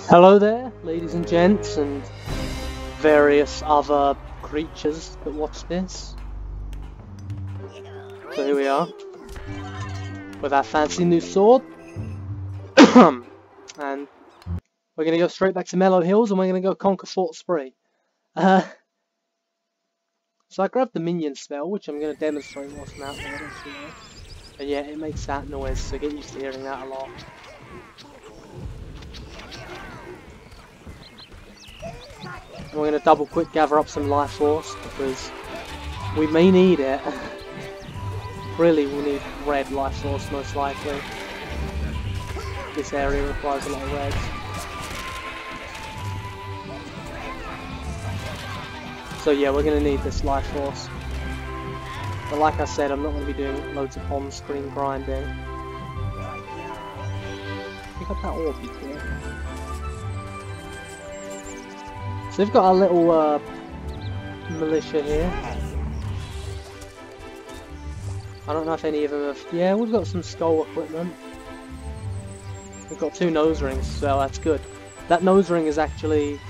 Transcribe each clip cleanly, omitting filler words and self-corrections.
Hello there, ladies and gents, and various other creatures that watch this. So here we are, with our fancy new sword, and we're going to go straight back to Mellow Hills, and we're going to go conquer Fort Spree. So I grabbed the minion spell, which I'm going to demonstrate whilst I'm out there. And yeah, it makes that noise, so get used to hearing that a lot. And we're going to double quick gather up some life force, because we may need it. Really, we'll need red life force most likely. This area requires a lot of reds. So yeah, we're going to need this life force. But like I said, I'm not going to be doing loads of on-screen grinding. Pick up that orb here. So we've got our little militia here. I don't know if any of them have... Yeah, we've got some skull equipment. We've got 2 nose rings, so that's good. That nose ring is actually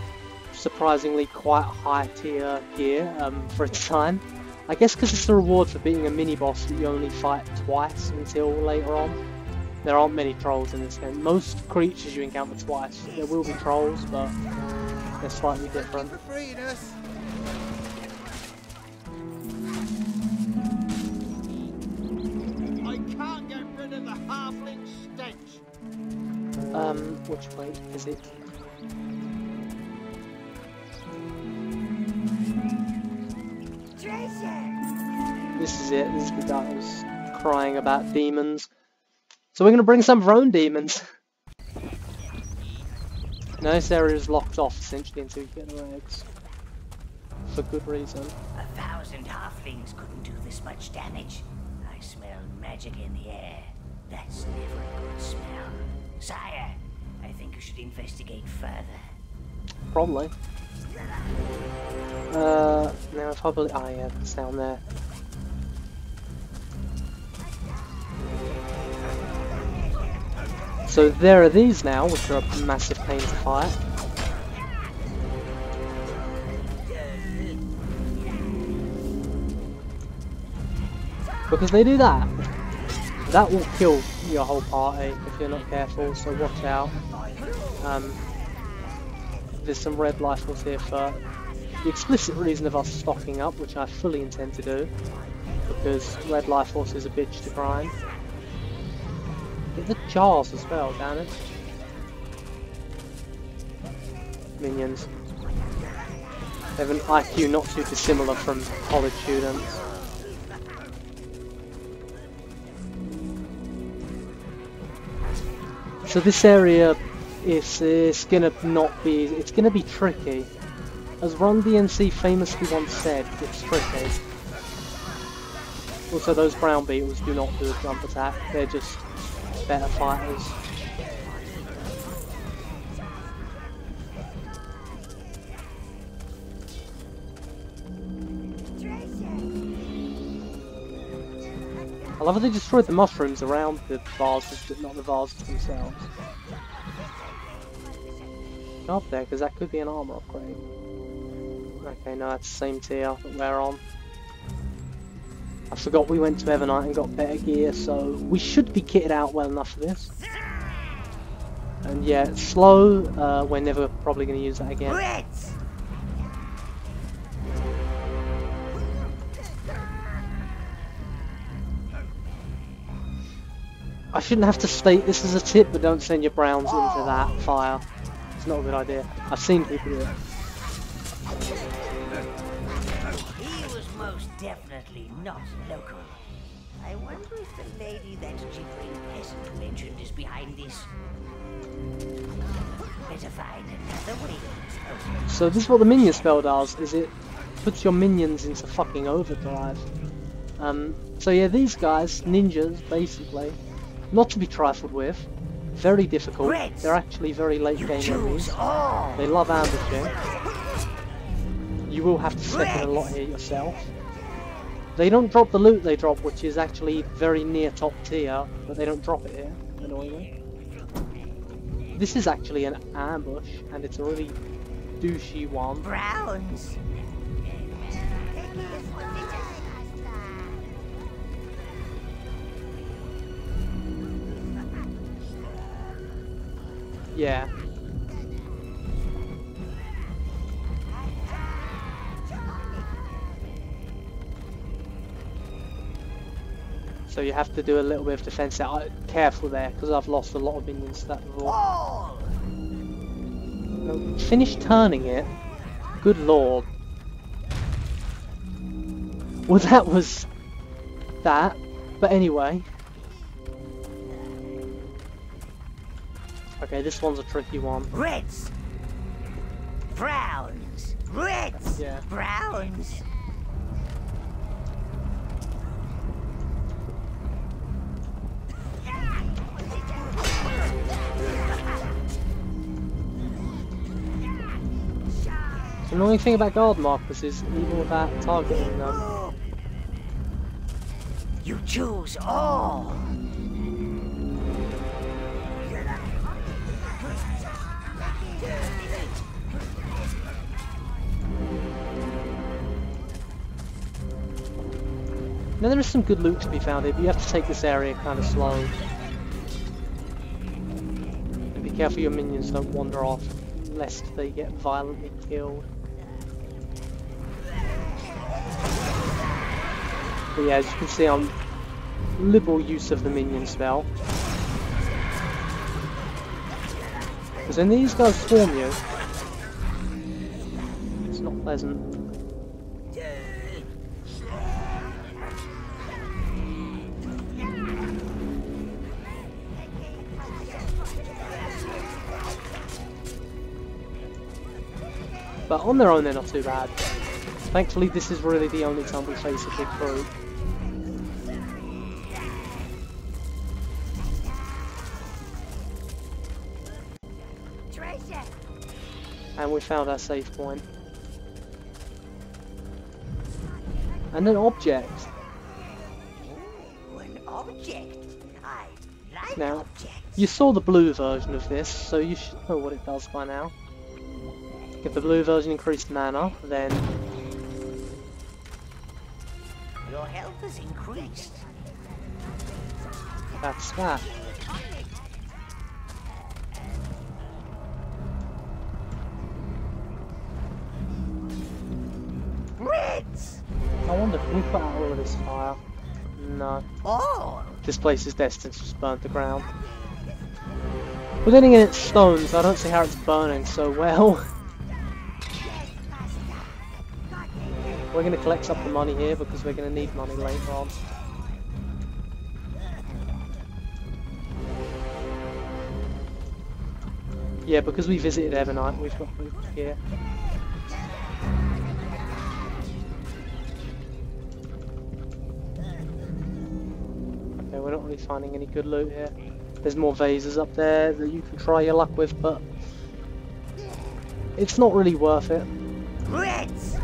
surprisingly quite high tier gear for its time. I guess because it's the reward for beating a mini-boss that you only fight twice until later on. There aren't many trolls in this game. Most creatures you encounter twice. There will be trolls, but they're slightly different. Which way is it? This is it. This is the guy who's crying about demons. So we're going to bring some of our own demons. Now this area is locked off essentially until you get the eggs. For good reason. 1,000 halflings couldn't do this much damage. I smell magic in the air. That's never a good smell. Sire, I think you should investigate further. Probably. Now if I believe... Oh yeah, it's down there. So there are these now, which are a massive pain to fight. Because they do that. That will kill your whole party if you're not careful, so watch out. There's some red life force here for the explicit reason of us stocking up, which I fully intend to do. Because red life force is a bitch to grind. Get the jars as well, damn it. Minions. They have an IQ not too dissimilar from college students. So this area is gonna not be... It's gonna be tricky. As Run DMC famously once said, it's tricky. Also, those brown beetles do not do a jump attack. They're just better fighters. I love how they destroyed the mushrooms around the vases, but not the vases themselves. Go up there, because that could be an armor upgrade. Okay, no, that's the same tier that we're on. I forgot we went to Evernight and got better gear, so we should be kitted out well enough for this. And yeah, it's slow, we're never probably going to use that again. I shouldn't have to state this as a tip, but don't send your browns into that fire. It's not a good idea. I've seen people do it. He was most definitely not local. I wonder if the lady that gibbering peasant mentioned is behind this. Better find another way. So this is what the minion spell does, is it puts your minions into fucking overdrive. So yeah, these guys, ninjas, basically, not to be trifled with, very difficult. They're actually very late game enemies. They love ambushing. You will have to step in a lot here yourself. They don't drop the loot they drop, which is actually very near top tier, but they don't drop it here, annoyingly. This is actually an ambush, and it's a really douchey one. Browns. Yeah. So you have to do a little bit of defense out. Careful there, because I've lost a lot of minions to that before. No, finish turning it. Good lord. Well, that was that. But anyway. Okay, this one's a tricky one. Reds. Browns. Reds. Yeah. Browns. The annoying thing about guard markers is even without targeting them. You choose all. Now there is some good loot to be found here, but you have to take this area kind of slow. And be careful your minions don't wander off, lest they get violently killed. But yeah, as you can see, I'm liberal use of the minion spell. Because when these guys swarm you, it's not pleasant. But on their own they're not too bad. Thankfully this is really the only time we face a big group. And we found our save point. And an object. Ooh, an object. I like Now, objects. you saw the blue version of this, so you should know what it does by now. If the blue version increased mana, then Your health has increased. that's that. Reds. I wonder, can we put out all of this fire? No. All. This place is destined to just burn to ground. But then again, it's stone, so I don't see how it's burning so well. We're going to collect up the money here because we're going to need money later on. Yeah, because we visited Evernight, we've got food here. Okay, we're not really finding any good loot here. There's more vases up there that you can try your luck with, but it's not really worth it. Reds.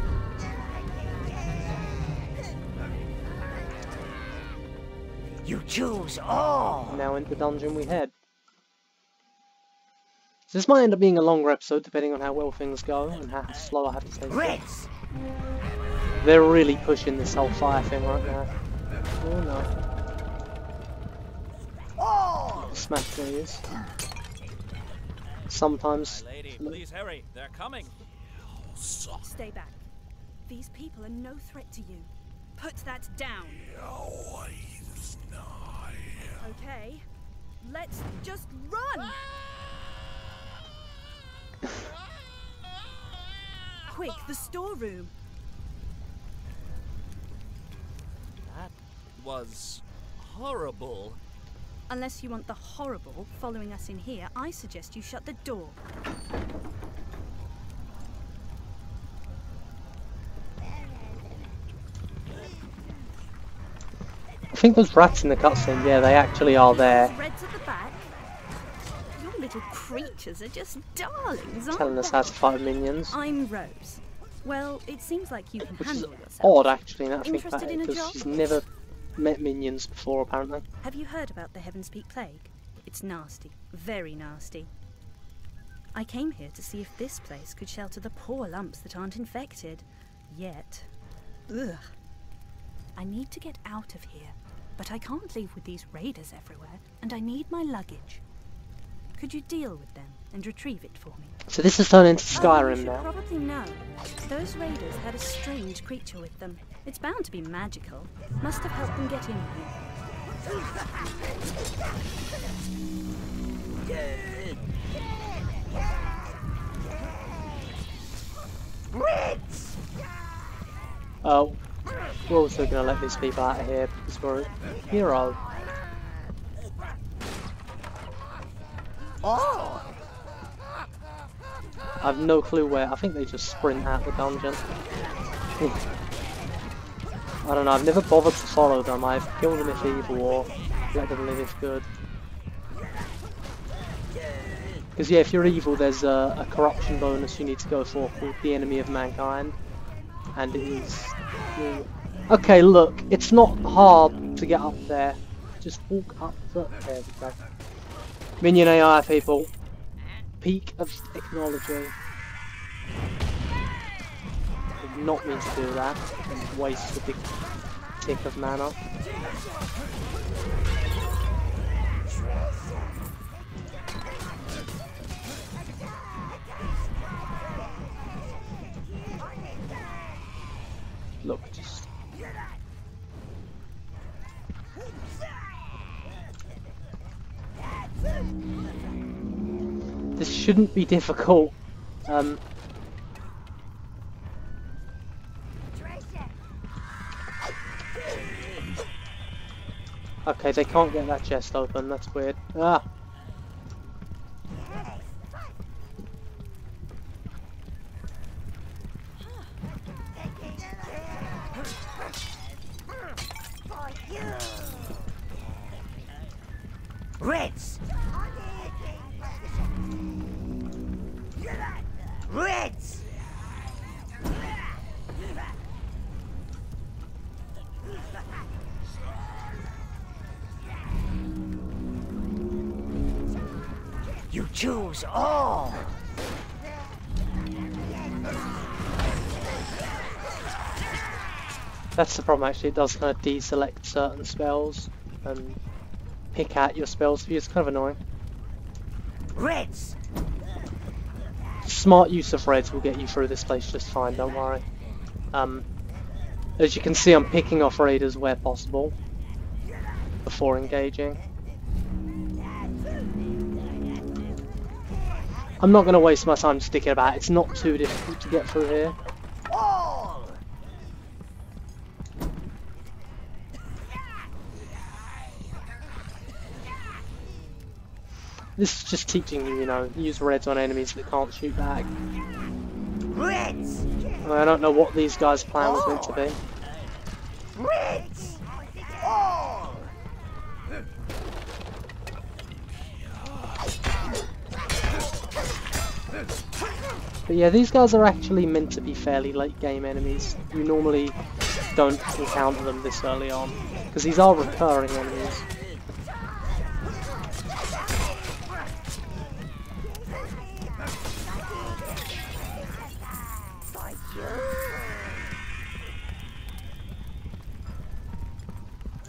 You choose all. Now into the dungeon we head. So this might end up being a longer episode depending on how well things go and how slow I have to take it. Reds. They're really pushing this whole fire thing right now. Oh no. All. Smash these. Sometimes. Lady, please hurry. They're coming. Stay back. These people are no threat to you. Put that down. Okay. Let's just run! Quick, the storeroom. That was horrible. Unless you want the horrible following us in here, I suggest you shut the door. I think those rats in the cutscene, yeah, they actually are there. Reds at the back. Your little creatures are just darlings, aren't Telling us they? how to fight minions. I'm Rose. Well, it seems like you can Which is handle yourself. odd actually, now that I think about Interested it, in a because job? she's never met minions before apparently. Have you heard about the Heavenspeak Plague? It's nasty. Very nasty. I came here to see if this place could shelter the poor lumps that aren't infected. Yet. Ugh. I need to get out of here, but I can't leave with these raiders everywhere, and I need my luggage. Could you deal with them and retrieve it for me? So this has turned into You Skyrim should now. probably know. Those raiders had a strange creature with them. It's bound to be magical. Must have helped them get in here. Oh, we're also going to let these people out of here because we're a hero. Oh! I have no clue where. I think they just sprint out the dungeon. I don't know, I've never bothered to follow them. I've killed them if evil or let them live if good. Because yeah, if you're evil there's a corruption bonus you need to go for called the Enemy of Mankind. And it is... Okay, look, it's not hard to get up there. Just walk up the... There we go. Minion AI people. Peak of technology. Did not mean to do that. And waste a big tick of mana. Look, just... This shouldn't be difficult. Okay, they can't get that chest open, that's weird. Ah! Reds! Reds! You choose all! That's the problem actually, it does kind of deselect certain spells and pick out your spells for you, it's kind of annoying. Reds! Smart use of reds will get you through this place just fine, don't worry. As you can see I'm picking off raiders where possible before engaging. I'm not going to waste my time sticking about, it's not too difficult to get through here. All! This is just teaching you, you know, use reds on enemies that can't shoot back. Reds! I don't know what these guys' plan was meant to be. Reds! All! But yeah, these guys are actually meant to be fairly late game enemies. You normally don't encounter them this early on, because these are recurring enemies.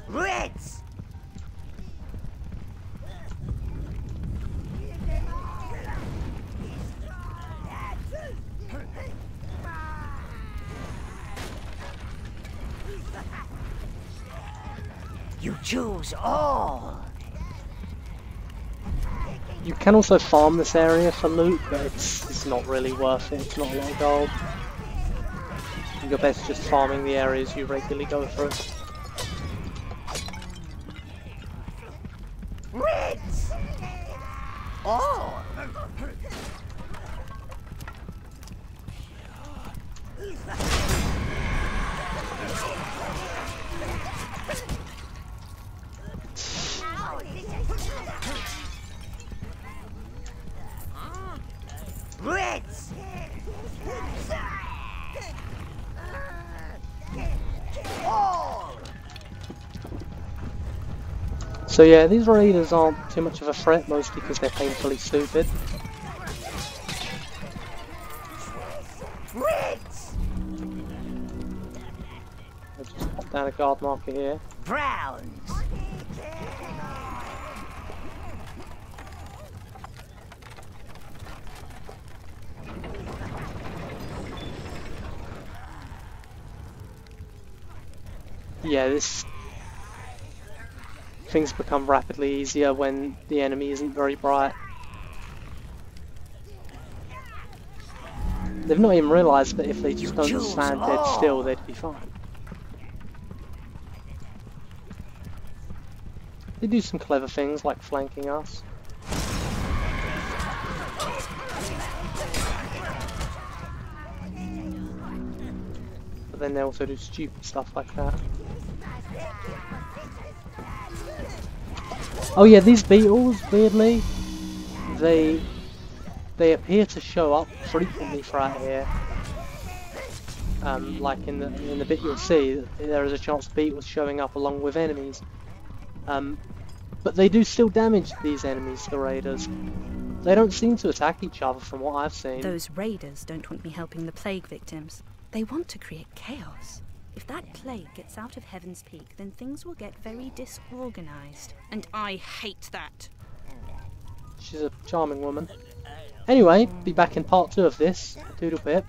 Reds! You choose all! You can also farm this area for loot, but it's not really worth it, it's not a lot of gold. You're best just farming the areas you regularly go through. Reds! All! Reds! All! So yeah, these raiders aren't too much of a threat, mostly because they're painfully stupid. Reds! Let's just pop down a guard marker here. Browns! Yeah, things become rapidly easier when the enemy isn't very bright. They've not even realised that if they just don't stand dead still, they'd be fine. They do some clever things like flanking us. But then they also do stupid stuff like that. Oh yeah, these beetles, weirdly, they appear to show up frequently throughout here. Like in the bit you'll see, there is a chance beetles showing up along with enemies. But they do still damage these enemies, the raiders. They don't seem to attack each other from what I've seen. Those raiders don't want me helping the plague victims. They want to create chaos. If that plague gets out of Heaven's Peak, then things will get very disorganized. And I hate that. She's a charming woman. Anyway, be back in part 2 of this. Doodle pip.